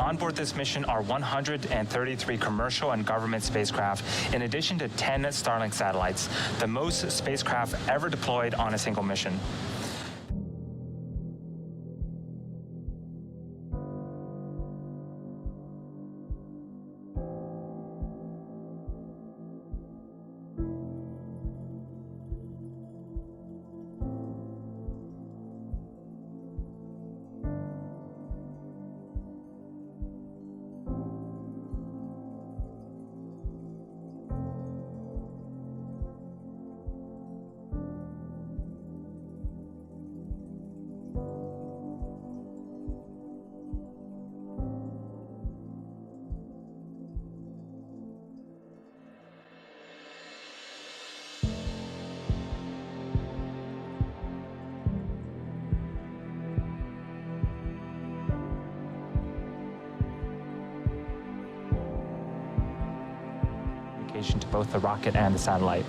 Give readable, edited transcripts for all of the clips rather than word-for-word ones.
On board this mission are 133 commercial and government spacecraft, in addition to 10 Starlink satellites, the most spacecraft ever deployed on a single mission. To both the rocket and the satellite.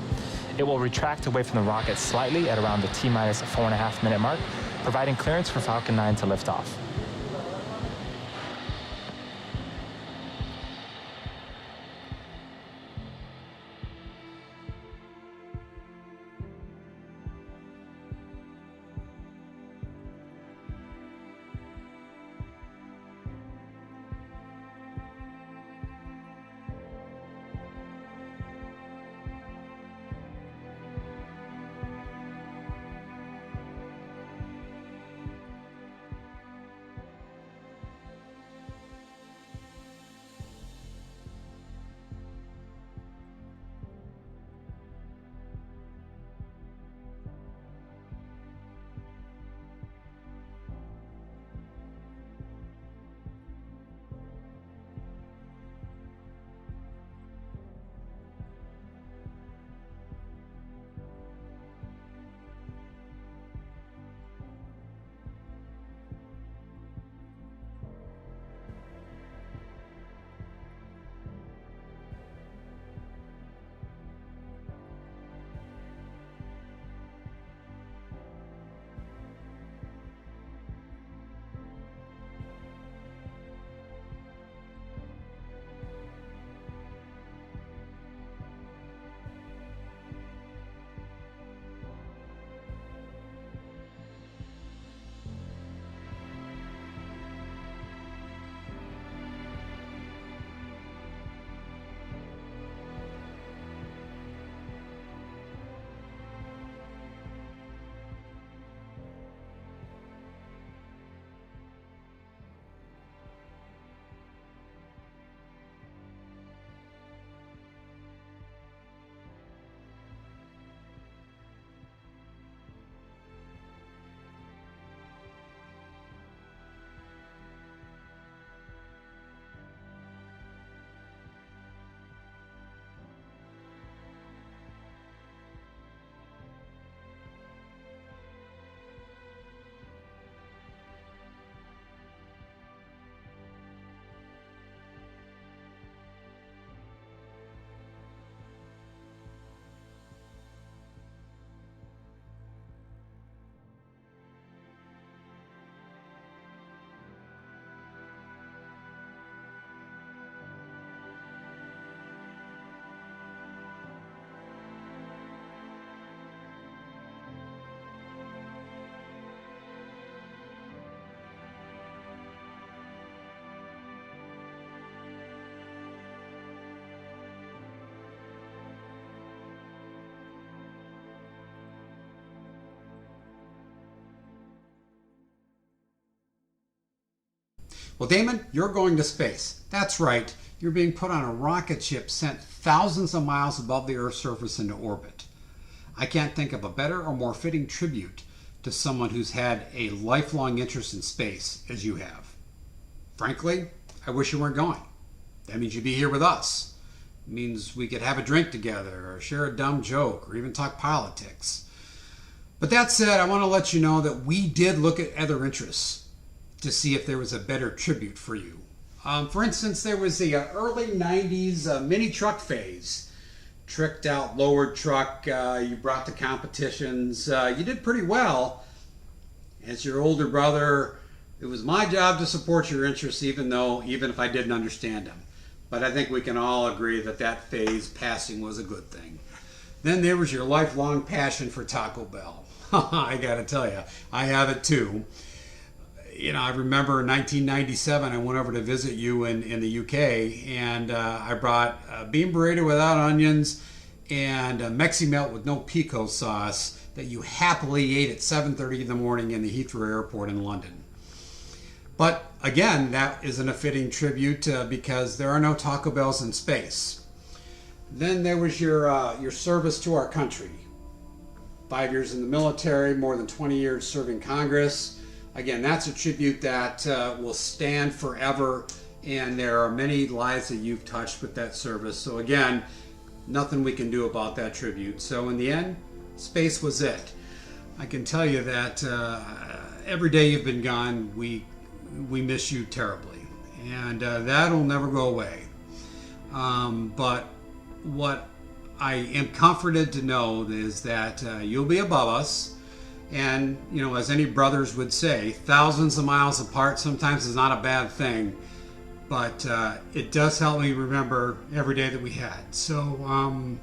It will retract away from the rocket slightly at around the T-minus 4.5 minute mark, providing clearance for Falcon 9 to lift off. Well, Damon, you're going to space. That's right. You're being put on a rocket ship sent thousands of miles above the Earth's surface into orbit. I can't think of a better or more fitting tribute to someone who's had a lifelong interest in space as you have. Frankly, I wish you weren't going. That means you'd be here with us. It means we could have a drink together or share a dumb joke or even talk politics. But that said, I want to let you know that we did look at other interests to see if there was a better tribute for you. For instance, there was the early 90s mini truck phase. Tricked out lowered truck, you brought the competitions. You did pretty well. As your older brother, It was my job to support your interests even if I didn't understand them. But I think we can all agree that that phase passing was a good thing. Then there was your lifelong passion for Taco Bell. I gotta tell you, I have it too. I remember in 1997, I went over to visit you in the UK, and I brought a bean burrito without onions and a Mexi Melt with no pico sauce that you happily ate at 7:30 in the morning in the Heathrow Airport in London. But again, that isn't a fitting tribute because there are no Taco Bells in space. Then there was your service to our country. 5 years in the military, more than 20 years serving Congress. Again, that's a tribute that will stand forever, and there are many lives that you've touched with that service. So again, nothing we can do about that tribute. So in the end, space was it. I can tell you that every day you've been gone, we miss you terribly, and that'll never go away. But what I am comforted to know is that you'll be above us. And, as any brothers would say, thousands of miles apart sometimes is not a bad thing, but it does help me remember every day that we had. So I'm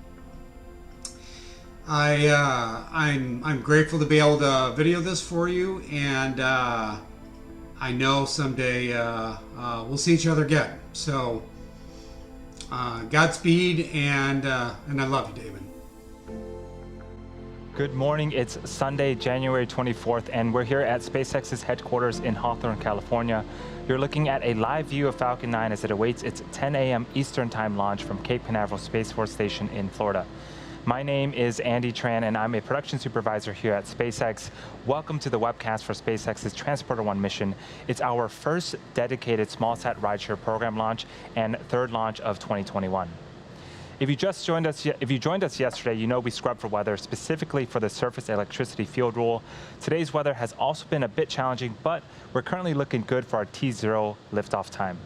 grateful to be able to video this for you, and I know someday we'll see each other again. So Godspeed, and I love you, Damon. Good morning. It's Sunday, January 24th, and we're here at SpaceX's headquarters in Hawthorne, California. You're looking at a live view of Falcon 9 as it awaits its 10 a.m. Eastern Time launch from Cape Canaveral Space Force Station in Florida. My name is Andy Tran, and I'm a production supervisor here at SpaceX. Welcome to the webcast for SpaceX's Transporter-1 mission. It's our first dedicated smallsat rideshare program launch and third launch of 2021. If you joined us yesterday, you know we scrubbed for weather, specifically for the surface electricity field rule. Today's weather has also been a bit challenging, but we're currently looking good for our T0 liftoff time.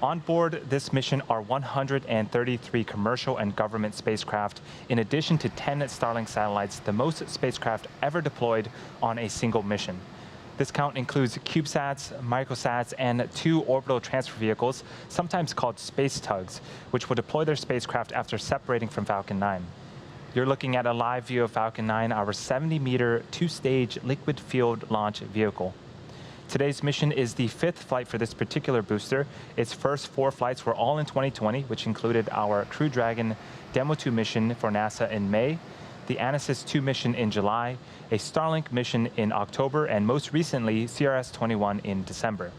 On board this mission are 133 commercial and government spacecraft, in addition to 10 Starlink satellites, the most spacecraft ever deployed on a single mission. This count includes CubeSats, microsats, and 2 orbital transfer vehicles, sometimes called space tugs, which will deploy their spacecraft after separating from Falcon 9. You're looking at a live view of Falcon 9, our 70-meter, 2-stage liquid fueled launch vehicle. Today's mission is the 5th flight for this particular booster. Its first 4 flights were all in 2020, which included our Crew Dragon Demo 2 mission for NASA in May, the Anasis 2 mission in July, a Starlink mission in October, and most recently, CRS-21 in December.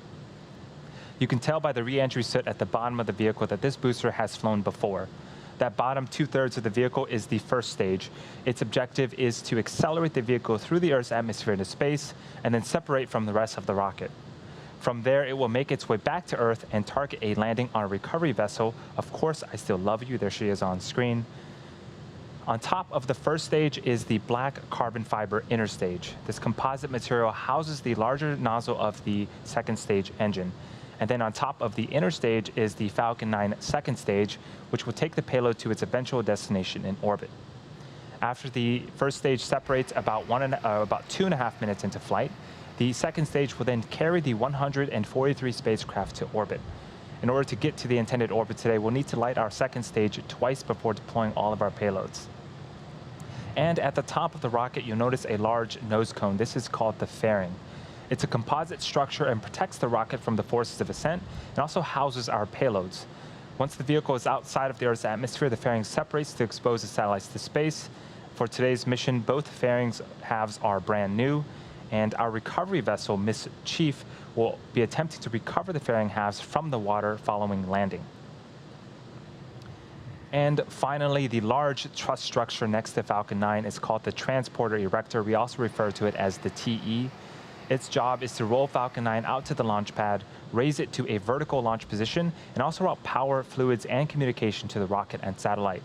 You can tell by the re-entry soot at the bottom of the vehicle that this booster has flown before. That bottom 2/3 of the vehicle is the first stage. Its objective is to accelerate the vehicle through the Earth's atmosphere into space and then separate from the rest of the rocket. From there, it will make its way back to Earth and target a landing on a recovery vessel. Of course, I still love you. There she is on screen. On top of the first stage is the black carbon fiber inner stage. This composite material houses the larger nozzle of the second stage engine. And then on top of the inner stage is the Falcon 9 second stage, which will take the payload to its eventual destination in orbit. After the first stage separates about 2.5 minutes into flight, the second stage will then carry the 143 spacecraft to orbit. In order to get to the intended orbit today, we'll need to light our second stage twice before deploying all of our payloads. And at the top of the rocket, you'll notice a large nose cone. This is called the fairing. It's a composite structure and protects the rocket from the forces of ascent and also houses our payloads. Once the vehicle is outside of the Earth's atmosphere, the fairing separates to expose the satellites to space. For today's mission, both fairings halves are brand new, and our recovery vessel, Miss Chief, will be attempting to recover the fairing halves from the water following landing. And finally, the large truss structure next to Falcon 9 is called the Transporter Erector. We also refer to it as the TE. Its job is to roll Falcon 9 out to the launch pad, raise it to a vertical launch position, and also route power, fluids, and communication to the rocket and satellite.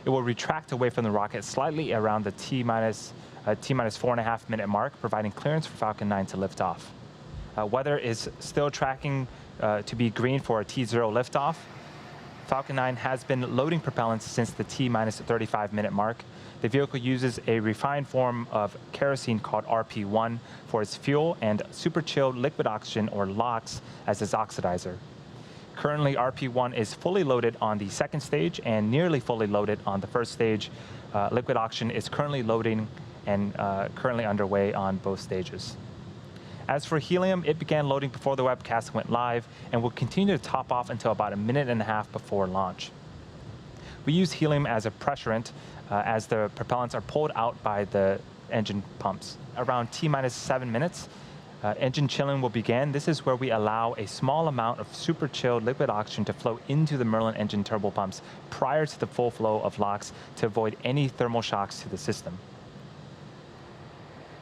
It will retract away from the rocket slightly around the T-minus 4.5 minute mark, providing clearance for Falcon 9 to lift off. Weather is still tracking to be green for a T0 liftoff. Falcon 9 has been loading propellants since the T-minus 35-minute mark. The vehicle uses a refined form of kerosene called RP1 for its fuel and super chilled liquid oxygen, or LOX, as its oxidizer. Currently, RP1 is fully loaded on the second stage and nearly fully loaded on the first stage. Liquid oxygen is currently loading and currently underway on both stages. As for helium, it began loading before the webcast went live and will continue to top off until about a minute and a half before launch. We use helium as a pressurant as the propellants are pulled out by the engine pumps. Around T-minus 7 minutes, engine chilling will begin. This is where we allow a small amount of super chilled liquid oxygen to flow into the Merlin engine turbo pumps prior to the full flow of LOX to avoid any thermal shocks to the system.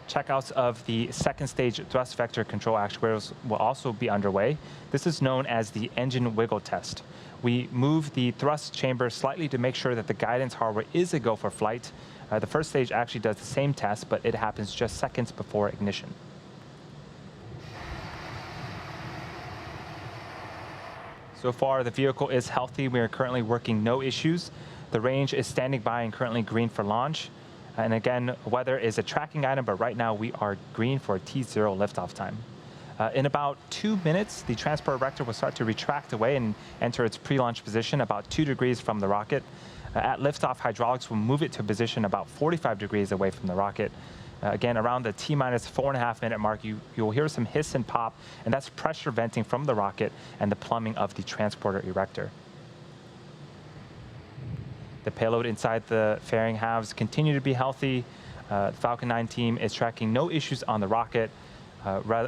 Checkouts of the second stage thrust vector control actuators will also be underway. This is known as the engine wiggle test. We move the thrust chamber slightly to make sure that the guidance hardware is a go for flight. The first stage actually does the same test, but it happens just seconds before ignition. So far, the vehicle is healthy. We are currently working no issues. The range is standing by and currently green for launch. And again, weather is a tracking item, but right now we are green for T0 liftoff time. In about 2 minutes, the transport erector will start to retract away and enter its pre-launch position about 2 degrees from the rocket. At liftoff, hydraulics will move it to a position about 45 degrees away from the rocket. Again, around the T-minus 4.5 minute mark, you will hear some hiss and pop, and that's pressure venting from the rocket and the plumbing of the transporter erector. The payload inside the fairing halves continue to be healthy. The Falcon 9 team is tracking no issues on the rocket.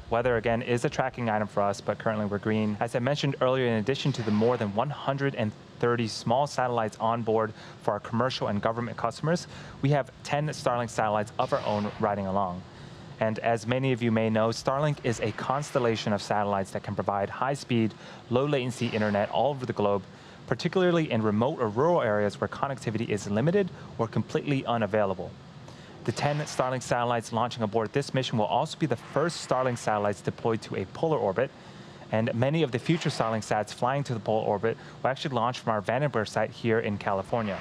Weather, again, is a tracking item for us, but currently we're green. As I mentioned earlier, in addition to the more than 130 small satellites on board for our commercial and government customers, we have 10 Starlink satellites of our own riding along. And as many of you may know, Starlink is a constellation of satellites that can provide high-speed, low-latency internet all over the globe, particularly in remote or rural areas where connectivity is limited or completely unavailable. The 10 Starlink satellites launching aboard this mission will also be the first Starlink satellites deployed to a polar orbit, and many of the future Starlink sats flying to the polar orbit will actually launch from our Vandenberg site here in California.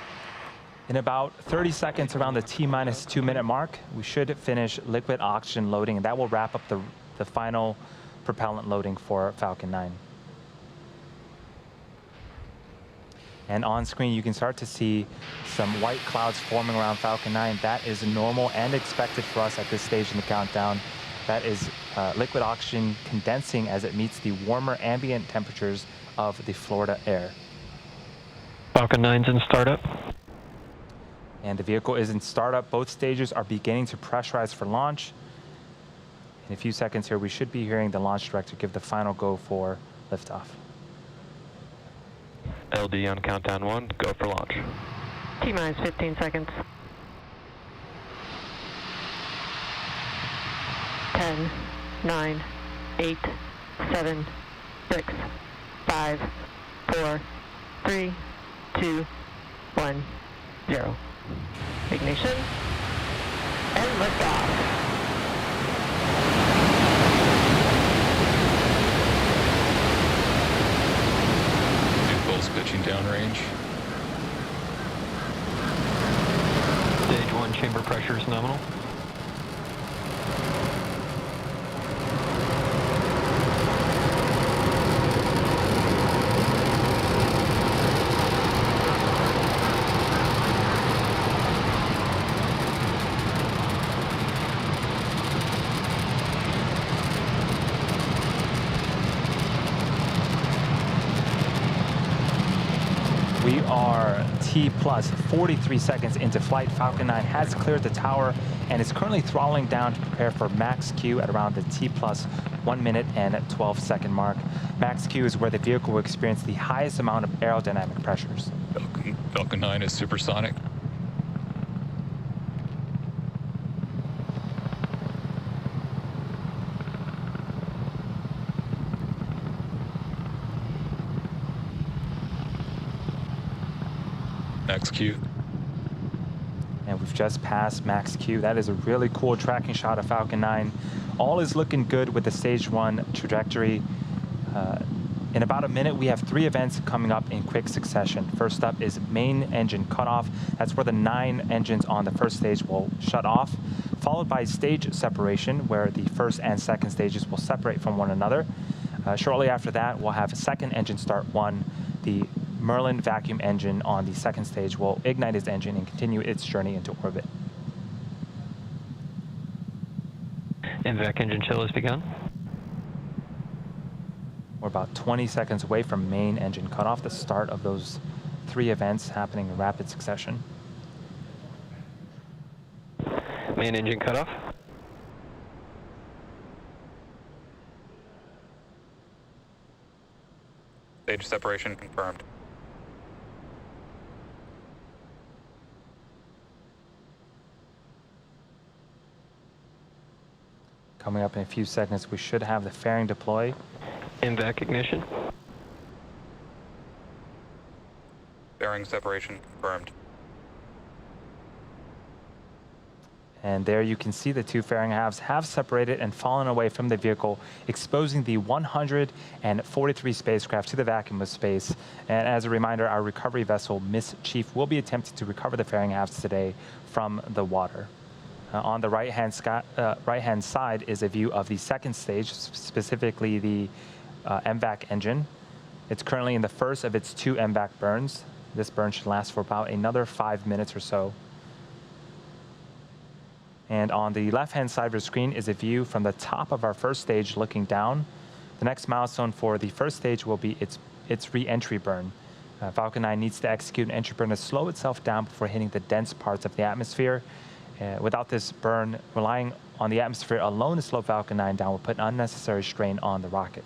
In about 30 seconds, around the T-minus 2 minute mark, we should finish liquid oxygen loading, and that will wrap up the final propellant loading for Falcon 9. And on screen, you can start to see some white clouds forming around Falcon 9. That is normal and expected for us at this stage in the countdown. That is liquid oxygen condensing as it meets the warmer ambient temperatures of the Florida air. Falcon 9's in startup. And the vehicle is in startup. Both stages are beginning to pressurize for launch. In a few seconds here, we should be hearing the launch director give the final go for liftoff. LD on countdown 1, go for launch. T-minus 15 seconds. 10, 9, 8, 7, 6, 5, 4, 3, 2, 1, 0. Ignition and liftoff. Pitching downrange. Stage 1 chamber pressure is nominal. We are T-plus 43 seconds into flight. Falcon 9 has cleared the tower and is currently throttling down to prepare for max Q at around the T-plus 1 minute and 12 second mark. Max Q is where the vehicle will experience the highest amount of aerodynamic pressures. Falcon 9 is supersonic. Max Q. And we've just passed max Q. That is a really cool tracking shot of Falcon 9. All is looking good with the stage 1 trajectory. In about a minute, we have 3 events coming up in quick succession. First up is main engine cutoff. That's where the 9 engines on the first stage will shut off, followed by stage separation, where the first and second stages will separate from one another. Shortly after that, we'll have second engine start 1. The Merlin vacuum engine on the second stage will ignite its engine and continue its journey into orbit. MVAC engine chill has begun. We're about 20 seconds away from main engine cutoff, the start of those 3 events happening in rapid succession. Main engine cutoff. Stage separation confirmed. Coming up in a few seconds, we should have the fairing deploy. MVAC ignition. Bearing separation confirmed. And there you can see the 2 fairing halves have separated and fallen away from the vehicle, exposing the 143 spacecraft to the vacuum of space. And as a reminder, our recovery vessel, Miss Chief, will be attempting to recover the fairing halves today from the water. On the right-hand side is a view of the second stage, specifically the MVAC engine. It's currently in the first of its 2 MVAC burns. This burn should last for about another 5 minutes or so. And on the left-hand side of your screen is a view from the top of our first stage looking down. The next milestone for the first stage will be its re-entry burn. Falcon 9 needs to execute an entry burn to slow itself down before hitting the dense parts of the atmosphere. Without this burn, relying on the atmosphere alone to slow Falcon 9 down will put unnecessary strain on the rocket.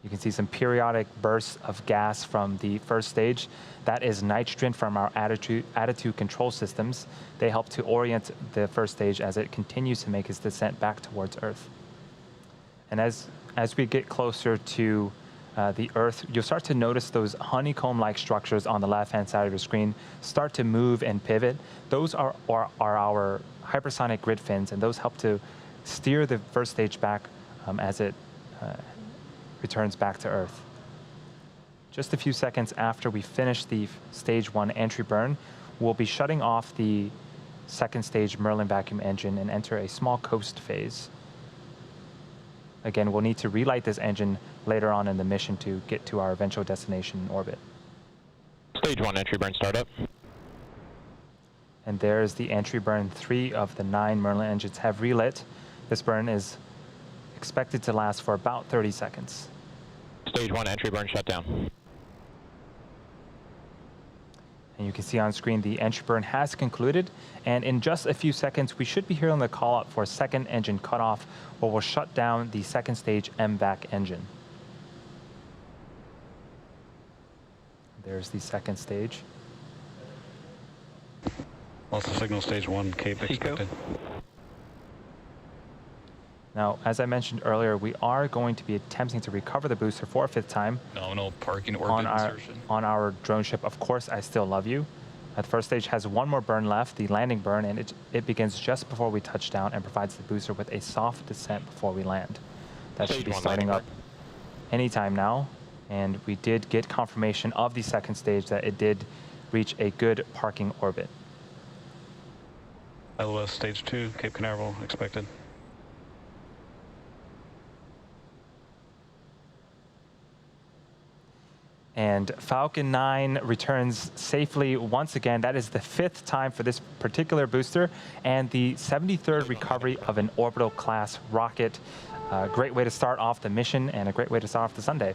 You can see some periodic bursts of gas from the first stage. That is nitrogen from our attitude control systems. They help to orient the first stage as it continues to make its descent back towards Earth. And as we get closer to the Earth, you'll start to notice those honeycomb-like structures on the left-hand side of your screen start to move and pivot. Those are our hypersonic grid fins, and those help to steer the first stage back as it returns back to Earth. Just a few seconds after we finish the stage 1 entry burn, we'll be shutting off the second stage Merlin vacuum engine and enter a small coast phase. Again, we'll need to relight this engine later on in the mission to get to our eventual destination in orbit. Stage 1 entry burn startup. And there's the entry burn. 3 of the 9 Merlin engines have relit. This burn is expected to last for about 30 seconds. Stage 1 entry burn shutdown. And you can see on screen the entry burn has concluded, and in just a few seconds we should be hearing the call out for second engine cutoff, where we'll shut down the second stage MVAC engine. There's the second stage. Also signal stage 1, Cape expected. Now, as I mentioned earlier, we are going to be attempting to recover the booster for a 5th time. Nominal parking orbit insertion. On our drone ship, Of Course I Still Love You. The first stage has 1 more burn left, the landing burn, and it begins just before we touch down and provides the booster with a soft descent before we land. That should be starting up anytime now. And we did get confirmation of the second stage that it did reach a good parking orbit. LOS stage 2, Cape Canaveral expected. And Falcon 9 returns safely once again. That is the 5th time for this particular booster and the 73rd recovery of an orbital class rocket. Great way to start off the mission and a great way to start off the Sunday.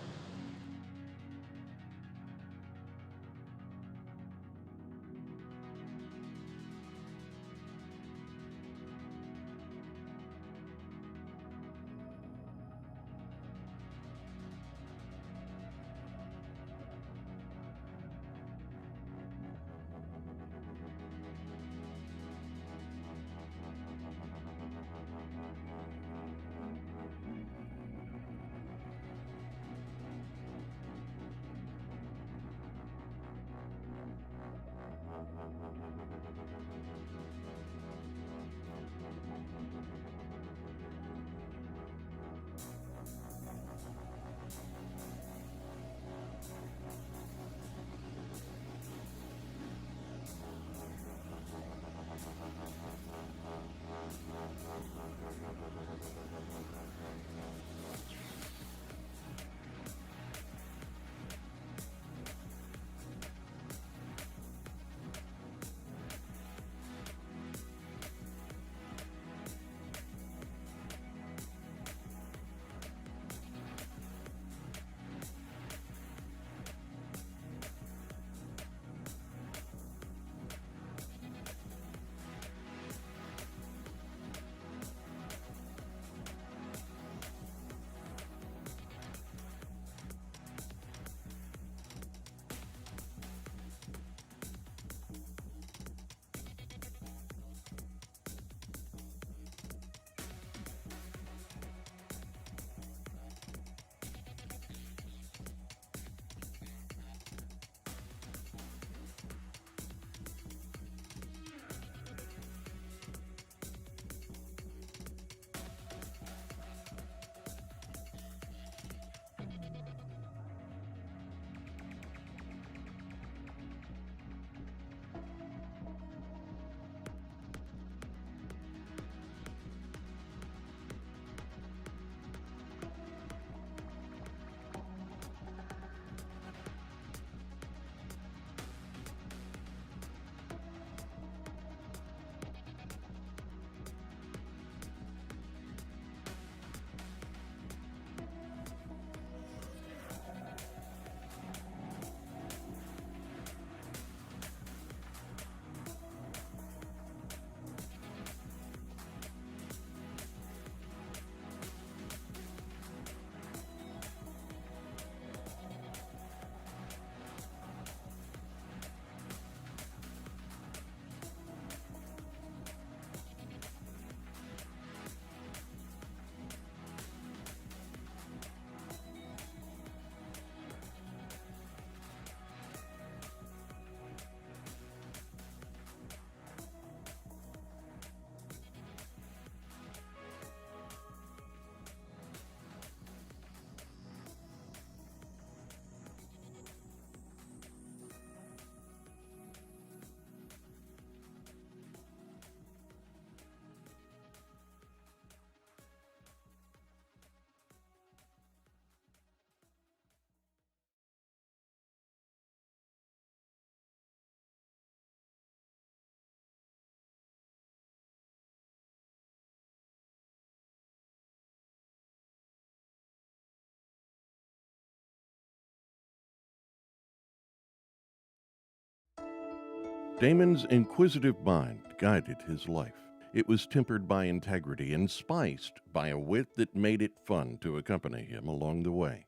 Damon's inquisitive mind guided his life. It was tempered by integrity and spiced by a wit that made it fun to accompany him along the way.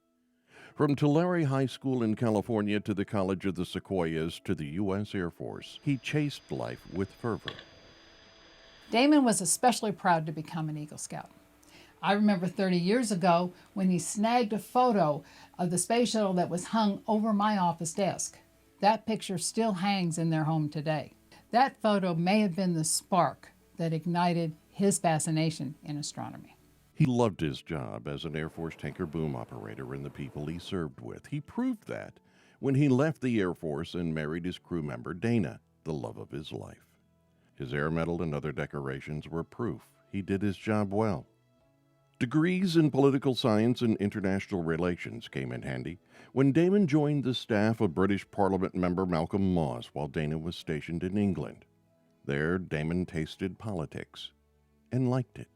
From Tulare High School in California to the College of the Sequoias to the U.S. Air Force, he chased life with fervor. Damon was especially proud to become an Eagle Scout. I remember 30 years ago when he snagged a photo of the space shuttle that was hung over my office desk. That picture still hangs in their home today. That photo may have been the spark that ignited his fascination in astronomy. He loved his job as an Air Force tanker boom operator and the people he served with. He proved that when he left the Air Force and married his crew member, Dana, the love of his life. His Air Medal and other decorations were proof he did his job well. Degrees in political science and international relations came in handy when Damon joined the staff of British Parliament member Malcolm Moss while Dana was stationed in England. There, Damon tasted politics and liked it.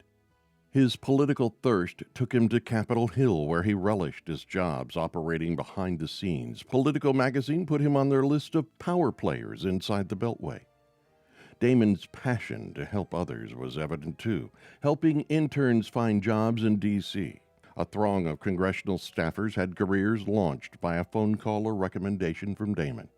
His political thirst took him to Capitol Hill, where he relished his jobs operating behind the scenes. Politico magazine put him on their list of power players inside the Beltway. Damon's passion to help others was evident too, helping interns find jobs in D.C. A throng of congressional staffers had careers launched by a phone call or recommendation from Damon.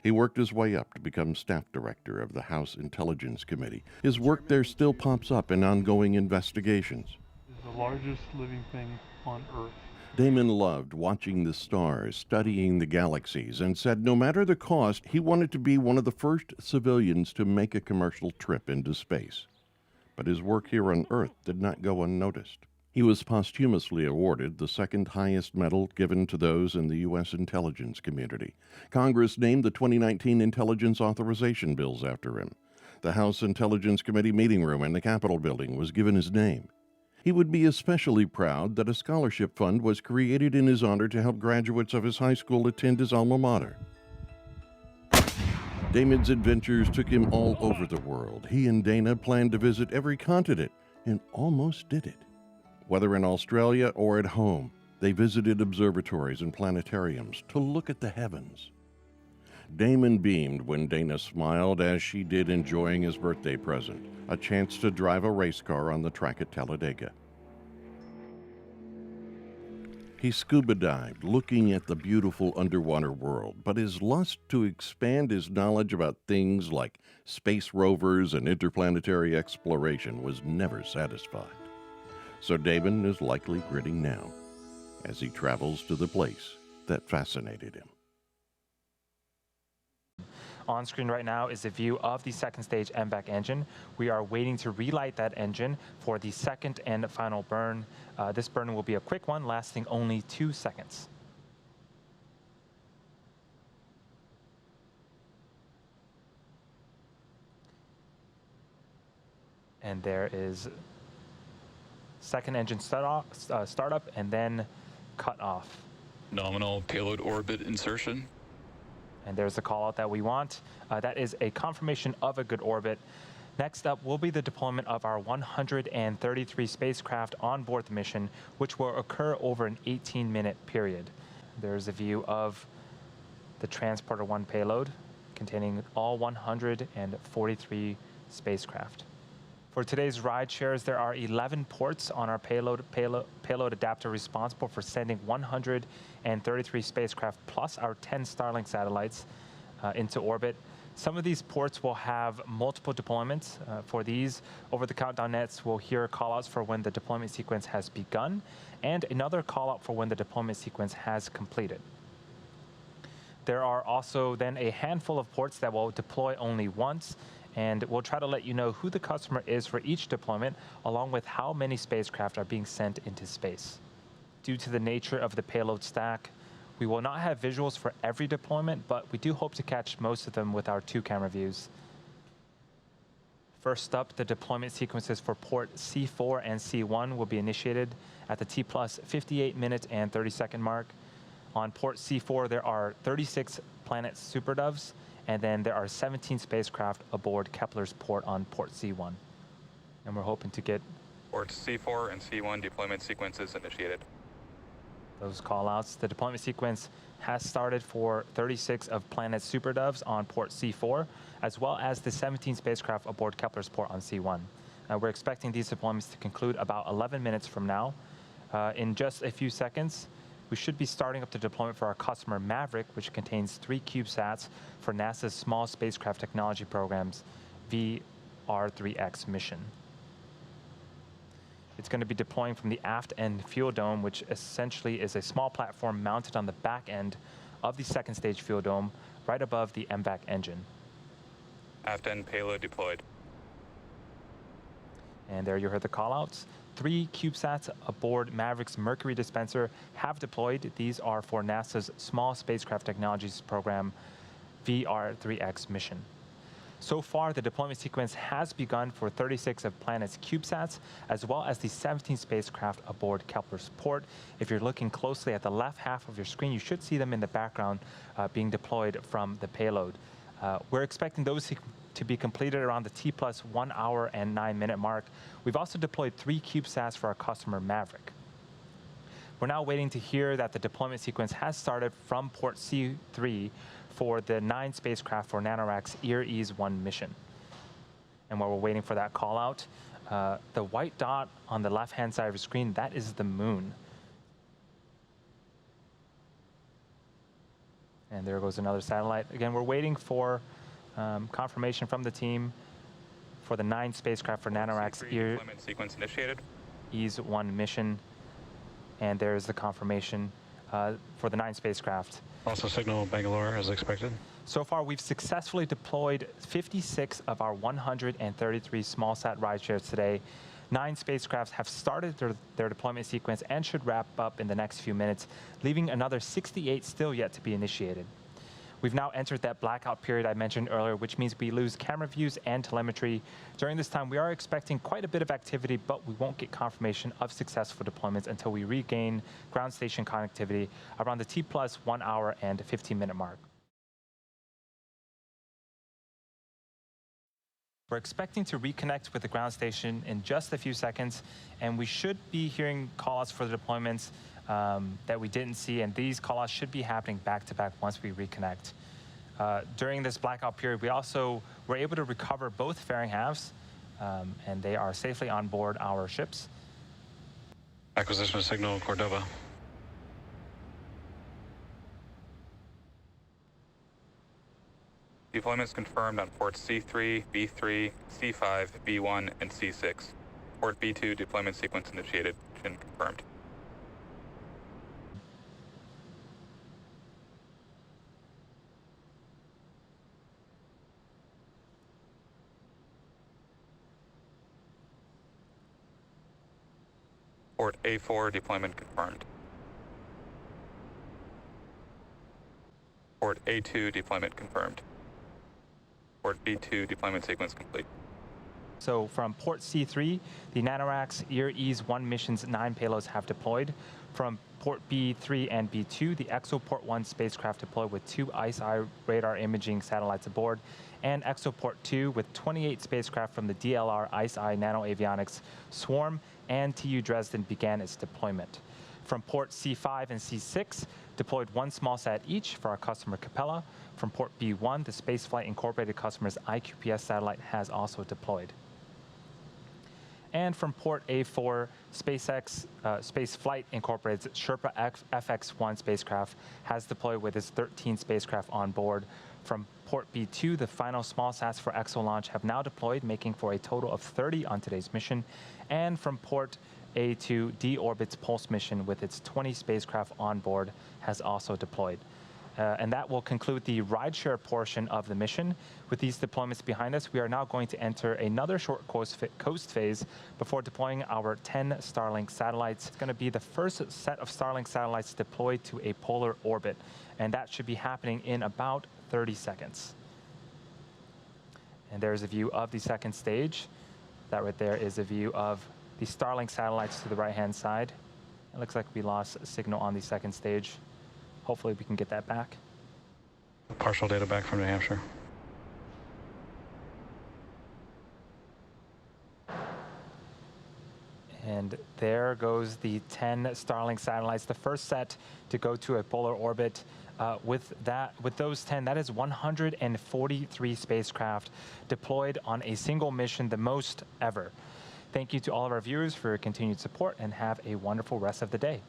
He worked his way up to become staff director of the House Intelligence Committee. His work there still pops up in ongoing investigations. It's the largest living thing on Earth. Damon loved watching the stars, studying the galaxies, and said no matter the cost, he wanted to be one of the first civilians to make a commercial trip into space. But his work here on Earth did not go unnoticed. He was posthumously awarded the second highest medal given to those in the U.S. intelligence community. Congress named the 2019 intelligence authorization bills after him. The House Intelligence Committee meeting room in the Capitol building was given his name. He would be especially proud that a scholarship fund was created in his honor to help graduates of his high school attend his alma mater. Damon's adventures took him all over the world. He and Dana planned to visit every continent and almost did it. Whether in Australia or at home, they visited observatories and planetariums to look at the heavens. Damon beamed when Dana smiled as she did enjoying his birthday present, a chance to drive a race car on the track at Talladega. He scuba dived, looking at the beautiful underwater world, but his lust to expand his knowledge about things like space rovers and interplanetary exploration was never satisfied. So Damon is likely grinning now as he travels to the place that fascinated him. On screen right now is a view of the second stage MVAC engine. We are waiting to relight that engine for the second and final burn. This burn will be a quick one, lasting only 2 seconds. And there is second engine startup and then cut off. Nominal payload orbit insertion. And there's the call out that we want. That is a confirmation of a good orbit. Next up will be the deployment of our 133 spacecraft on board the mission, which will occur over an 18-minute period. There's a view of the Transporter 1 payload containing all 143 spacecraft. For today's ride shares, there are 11 ports on our payload adapter responsible for sending 133 spacecraft plus our 10 Starlink satellites into orbit. Some of these ports will have multiple deployments. For these, over the countdown nets, we'll hear callouts for when the deployment sequence has begun and another callout for when the deployment sequence has completed. There are also then a handful of ports that will deploy only once, and we'll try to let you know who the customer is for each deployment, along with how many spacecraft are being sent into space. Due to the nature of the payload stack, we will not have visuals for every deployment, but we do hope to catch most of them with our 2-camera views. First up, the deployment sequences for port C4 and C1 will be initiated at the T+ 58 minute and 30-second mark. On port C4, there are 36 Planet SuperDoves, and then there are 17 spacecraft aboard Kepler's port on port C1. And we're hoping to get Ports C4 and C1 deployment sequences initiated. Those callouts. The deployment sequence has started for 36 of Planet's Super Doves on port C4, as well as the 17 spacecraft aboard Kepler's port on C1. We're expecting these deployments to conclude about 11 minutes from now. In just a few seconds, we should be starting up the deployment for our customer Maverick, which contains 3 CubeSats for NASA's Small Spacecraft Technology Program's VR-3X mission. It's going to be deploying from the aft end fuel dome, which essentially is a small platform mounted on the back end of the second stage fuel dome, right above the MVAC engine. Aft end payload deployed. And there you heard the callouts. 3 CubeSats aboard Maverick's Mercury dispenser have deployed. These are for NASA's Small Spacecraft Technologies Program VR-3X mission. So far, the deployment sequence has begun for 36 of Planet's CubeSats, as well as the 17 spacecraft aboard Kepler's port. If you're looking closely at the left half of your screen, you should see them in the background being deployed from the payload. We're expecting those to be completed around the T+1 hour and 9-minute mark. We've also deployed 3 CubeSats for our customer Maverick. We're now waiting to hear that the deployment sequence has started from port C3 for the 9 spacecraft for NanoRac's EAR-1 mission. And while we're waiting for that call out, the white dot on the left-hand side of your screen, that is the moon. And there goes another satellite. Again, we're waiting for confirmation from the team for the 9 spacecraft for NanoRac's deployment sequence initiated. EAR-1 mission. And there's the confirmation for the 9 spacecraft. Also signal Bangalore as expected. So far, we've successfully deployed 56 of our 133 smallsat rideshares today. 9 spacecrafts have started their deployment sequence and should wrap up in the next few minutes, leaving another 68 still yet to be initiated. We've now entered that blackout period I mentioned earlier, which means we lose camera views and telemetry. During this time, we are expecting quite a bit of activity, but we won't get confirmation of successful deployments until we regain ground station connectivity around the T+1 hour and 15-minute mark. We're expecting to reconnect with the ground station in just a few seconds, and we should be hearing callouts for the deployments that we didn't see, and these callouts should be happening back-to-back once we reconnect. During this blackout period, we also were able to recover both fairing halves, and they are safely on board our ships. Acquisition of signal Cordova. Deployments confirmed on ports C3, B3, C5, B1, and C6. Port B2 deployment sequence initiated and confirmed. Port A4 deployment confirmed. Port A2 deployment confirmed. Port B2 deployment sequence complete. So from port C3, the NanoRac's EAR-1 mission's 9 payloads have deployed. From port B3 and B2, the ExoPort 1 spacecraft deployed with 2 ICE-Eye radar imaging satellites aboard, and ExoPort 2 with 28 spacecraft from the DLR ICE-Eye Nanoavionics Swarm and TU Dresden began its deployment. From port C5 and C6, deployed 1 smallsat each for our customer Capella. From port B1, the Spaceflight Incorporated customer's IQPS satellite has also deployed. And from port A4, Spaceflight Incorporated's Sherpa FX-1 spacecraft has deployed with its 13 spacecraft on board. From port B2, the final small sats for EXO launch have now deployed, making for a total of 30 on today's mission. And from port A2, D-Orbit's Pulse mission with its 20 spacecraft on board has also deployed. And that will conclude the rideshare portion of the mission. With these deployments behind us, we are now going to enter another short coast phase before deploying our 10 Starlink satellites. It's going to be the first set of Starlink satellites deployed to a polar orbit, and that should be happening in about 30 seconds. And there's a view of the second stage. That right there is a view of the Starlink satellites to the right-hand side. It looks like we lost a signal on the second stage. Hopefully we can get that back. Partial data back from New Hampshire. And there goes the 10 Starlink satellites, the first set to go to a polar orbit. With those 10, that is 143 spacecraft deployed on a single mission, the most ever. Thank you to all of our viewers for your continued support, and have a wonderful rest of the day.